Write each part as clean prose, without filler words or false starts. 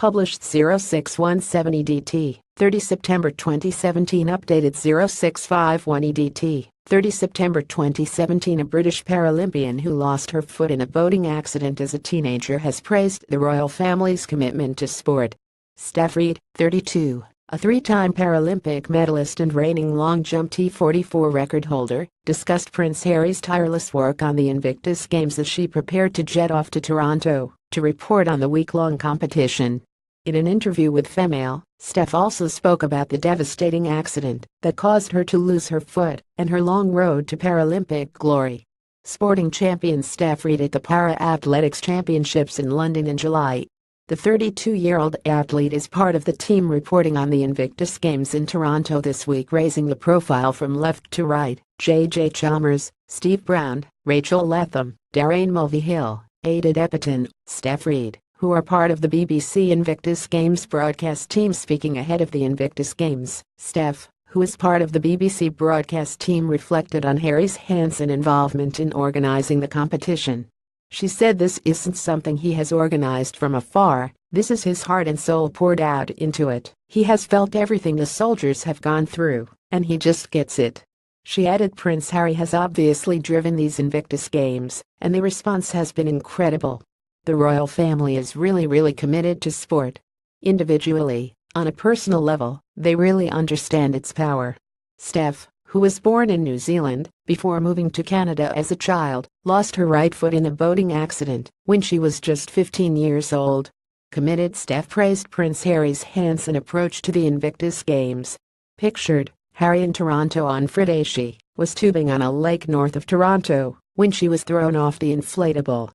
Published 06170 EDT, 30 September 2017. Updated 0651 EDT, 30 September 2017. A British Paralympian who lost her foot in a boating accident as a teenager has praised the royal family's commitment to sport. Steph Reid, 32, a three-time Paralympic medalist and reigning long jump T44 record holder, discussed Prince Harry's tireless work on the Invictus Games as she prepared to jet off to Toronto to report on the week-long competition. In an interview with Female, Steph also spoke about the devastating accident that caused her to lose her foot and her long road to Paralympic glory. Sporting champion Steph Reid at the Para-Athletics Championships in London in July. The 32-year-old athlete is part of the team reporting on the Invictus Games in Toronto this week, raising the profile from left to right. J.J. Chalmers, Steve Brown, Rachel Latham, Darren Mulvihill, Ada Depiton, Steph Reid, who are part of the BBC Invictus Games broadcast team. Speaking ahead of the Invictus Games, Steph, who is part of the BBC broadcast team, reflected on Harry's hands-on involvement in organizing the competition. She said this isn't something he has organized from afar, this is his heart and soul poured out into it. He has felt everything the soldiers have gone through, and he just gets it. She added Prince Harry has obviously driven these Invictus Games, and the response has been incredible. The royal family is really committed to sport. Individually, on a personal level, they really understand its power. Steph, who was born in New Zealand before moving to Canada as a child, lost her right foot in a boating accident when she was just 15 years old. Committed Steph praised Prince Harry's hands-on approach to the Invictus Games. Pictured, Harry in Toronto on Friday. She was tubing on a lake north of Toronto when she was thrown off the inflatable.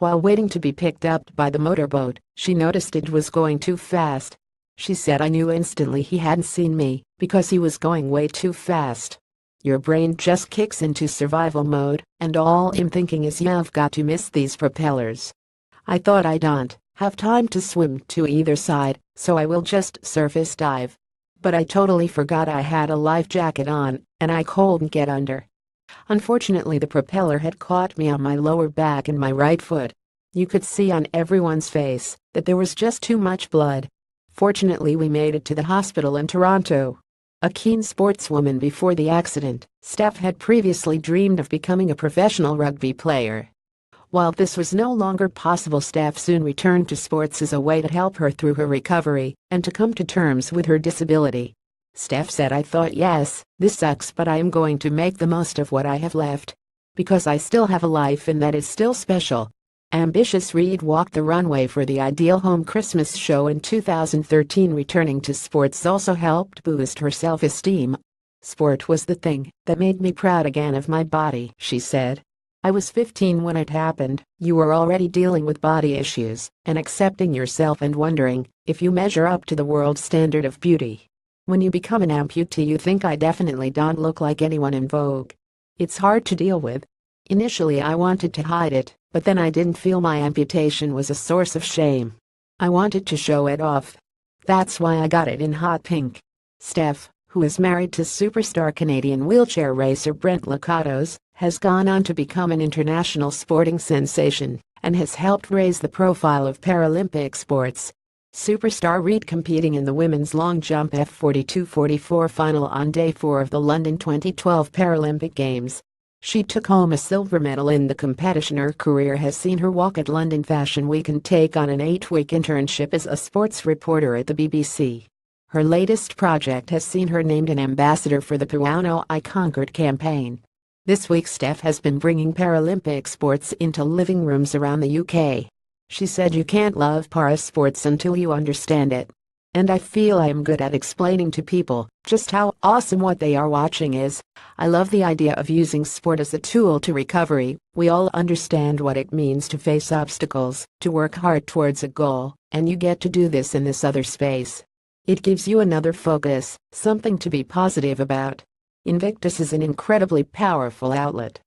While waiting to be picked up by the motorboat, she noticed it was going too fast. She said, "I knew instantly he hadn't seen me because he was going way too fast." Your brain just kicks into survival mode, and all I'm thinking is you've got to miss these propellers. I thought I don't have time to swim to either side, so I will just surface dive. But I totally forgot I had a life jacket on, and I couldn't get under. Unfortunately, the propeller had caught me on my lower back and my right foot. You could see on everyone's face that there was just too much blood. Fortunately, we made it to the hospital in Toronto. A keen sportswoman before the accident, Steph had previously dreamed of becoming a professional rugby player. While this was no longer possible, Steph soon returned to sports as a way to help her through her recovery and to come to terms with her disability. Steph said, "I thought, yes, this sucks, but I am going to make the most of what I have left. Because I still have a life and that is still special." Ambitious Reid walked the runway for the Ideal Home Christmas show in 2013. Returning to sports also helped boost her self-esteem. "Sport was the thing that made me proud again of my body," she said. "I was 15 when it happened. You were already dealing with body issues and accepting yourself and wondering if you measure up to the world standard of beauty. When you become an amputee, you think I definitely don't look like anyone in Vogue. It's hard to deal with. Initially I wanted to hide it, but then I didn't feel my amputation was a source of shame. I wanted to show it off. That's why I got it in hot pink." Steph, who is married to superstar Canadian wheelchair racer Brent Lakatos, has gone on to become an international sporting sensation and has helped raise the profile of Paralympic sports. Superstar Reid competing in the women's long jump F42-44 final on day 4 of the London 2012 Paralympic Games. She took home a silver medal in the competition. Her career has seen her walk at London Fashion Week and take on an 8-week internship as a sports reporter at the BBC. Her latest project has seen her named an ambassador for the Puano I Conquered campaign. This week Steph has been bringing Paralympic sports into living rooms around the UK. She said, "You can't love para sports until you understand it. And I feel I am good at explaining to people just how awesome what they are watching is. I love the idea of using sport as a tool to recovery. We all understand what it means to face obstacles, to work hard towards a goal, and you get to do this in this other space. It gives you another focus, something to be positive about. Invictus is an incredibly powerful outlet.